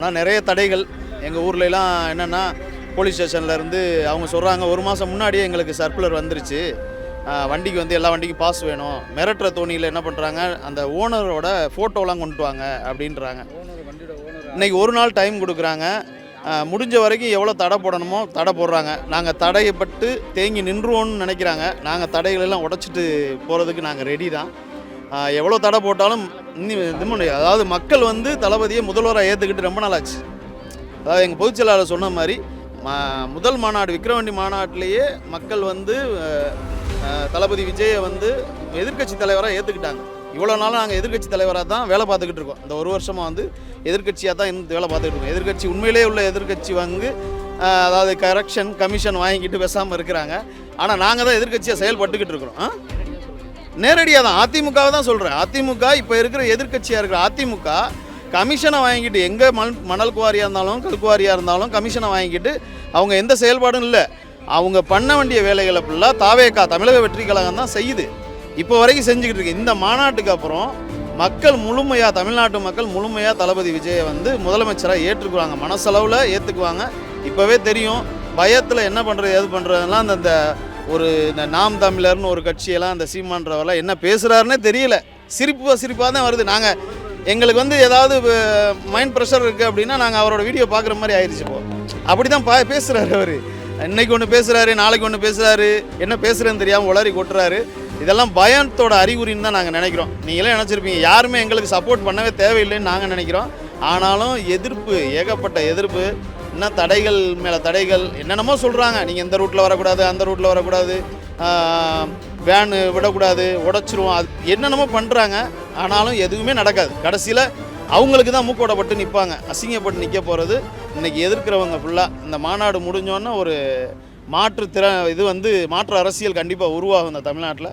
ஆனால் நிறைய தடைகள் எங்கள் ஊர்லலாம் என்னென்னா போலீஸ் ஸ்டேஷன்லேருந்து அவங்க சொல்கிறாங்க ஒரு மாதம் முன்னாடியே எங்களுக்கு சர்க்குலர் வந்துருச்சு, வண்டிக்கு வந்து எல்லா வண்டிக்கும் பாஸ் வேணும், மிரட்டுற தோணியில் என்ன பண்ணுறாங்க அந்த ஓனரோட ஃபோட்டோலாம் கொண்டு வாங்க அப்படின்றாங்க. இன்றைக்கி ஒரு நாள் டைம் கொடுக்குறாங்க, முடிஞ்ச வரைக்கும் எவ்வளோ தடை போடணுமோ தடை போடுறாங்க. நாங்கள் தடையப்பட்டு தேங்கி நின்றுவோன்னு நினைக்கிறாங்க. நாங்கள் தடைகளெல்லாம் உடச்சிட்டு போகிறதுக்கு நாங்கள் ரெடி தான். எவ்வளோ தடை போட்டாலும் அதாவது மக்கள் வந்து தளபதியை முதல்வராக ஏற்றுக்கிட்டு ரொம்ப நாள் ஆச்சு. அதாவது எங்கள் பொதுச் செயலாளர் சொன்ன மாதிரி முதல் மாநாடு விக்கிரவாண்டி மாநாட்டிலேயே மக்கள் வந்து தளபதி விஜயை வந்து எதிர்க்கட்சி தலைவராக ஏற்றுக்கிட்டாங்க. இவ்வளோ நாளும் நாங்கள் எதிர்க்கட்சி தலைவராக தான் வேலை பார்த்துக்கிட்டு இருக்கோம். இந்த ஒரு வருஷமாக வந்து எதிர்க்கட்சியாக தான் இருந்து வேலை பார்த்துக்கிட்டு இருக்கோம். எதிர்க்கட்சி உண்மையிலே உள்ள எதிர்க்கட்சி வந்து அதாவது கமிஷன் வாங்கிக்கிட்டு பேசாமல் இருக்கிறாங்க. ஆனால் நாங்கள் தான் எதிர்க்கட்சியாக செயல்பட்டுக்கிட்டு இருக்கிறோம். நேரடியாக தான் அதிமுகவை தான் சொல்கிறேன். அதிமுக இப்போ இருக்கிற எதிர்க்கட்சியாக இருக்கிற அதிமுக கமிஷனை வாங்கிக்கிட்டு எங்கே மணல் குவாரியாக இருந்தாலும் கல்குவாரியாக இருந்தாலும் கமிஷனை வாங்கிக்கிட்டு அவங்க எந்த செயல்பாடும் இல்லை. அவங்க பண்ண வேண்டிய வேலைகளை ஃபுல்லாக தாவேகா தமிழக வெற்றி கழகம் தான் செய்யுது, இப்போ வரைக்கும் செஞ்சுக்கிட்டு இருக்கு. இந்த மாநாட்டுக்கு அப்புறம் மக்கள் முழுமையாக தமிழ்நாட்டு மக்கள் முழுமையாக தளபதி விஜயை வந்து முதலமைச்சராக ஏற்றுக்குவாங்க, மனசளவில் ஏற்றுக்குவாங்க. இப்போவே தெரியும் பயத்தில் என்ன பண்ணுறது எது பண்ணுறதுலாம் அந்த இந்த நாம் தமிழர்னு ஒரு கட்சியெல்லாம் அந்த சீமான்றவரெல்லாம் என்ன பேசுகிறாருன்னே தெரியல. சிரிப்பாக தான் வருது. எங்களுக்கு வந்து ஏதாவது மைண்ட் ப்ரெஷர் இருக்குது அப்படின்னா நாங்கள் அவரோட வீடியோ பார்க்குற மாதிரி ஆயிடுச்சு. அப்படி தான் பேசுகிறாரு அவர். இன்றைக்கி ஒன்று பேசுகிறாரு, நாளைக்கு ஒன்று பேசுகிறாரு, என்ன பேசுகிறேன்னு தெரியாமல் உளறி கொட்டுறாரு. இதெல்லாம் பயத்தோட அறிகுறின்னு தான் நாங்கள் நினைக்கிறோம். நீங்களே நினச்சிருப்பீங்க யாருமே எங்களுக்கு சப்போர்ட் பண்ணவே தேவையில்லைன்னு நாங்கள் நினைக்கிறோம். ஆனாலும் எதிர்ப்பு, ஏகப்பட்ட எதிர்ப்பு, இன்னும் தடைகள் மேலே தடைகள் என்னென்னமோ சொல்கிறாங்க. நீங்கள் இந்த ரூட்டில் வரக்கூடாது, அந்த ரூட்டில் வரக்கூடாது, வேனு விடக்கூடாது, உடச்சிருவோம், அது என்னென்னமோ பண்ணுறாங்க. ஆனாலும் எதுவுமே நடக்காது. கடைசியில் அவங்களுக்கு தான் மூக்கோடப்பட்டு நிற்பாங்க, அசிங்கப்பட்டு நிற்க போகிறது. இன்றைக்கி எதிர்க்கிறவங்க ஃபுல்லாக இந்த மாநாடு முடிஞ்சோன்னா ஒரு மாற்று அரசியல் கண்டிப்பாக உருவாகும் இந்த தமிழ்நாட்டில்.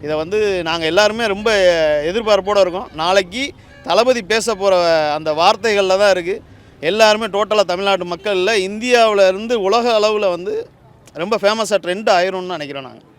இதை வந்து நாங்கள் எல்லாருமே ரொம்ப எதிர்பார்ப்போடு இருக்கோம். நாளைக்கு தளபதி பேச போகிற அந்த வார்த்தைகளில் தான் இருக்குது. எல்லாருமே டோட்டலாக தமிழ்நாட்டு மக்களில் இந்தியாவில் இருந்து உலக அளவில் வந்து ரொம்ப ஃபேமஸாக ட்ரெண்ட் ஆயிரும்னு நினைக்கிறோம் நாங்கள்.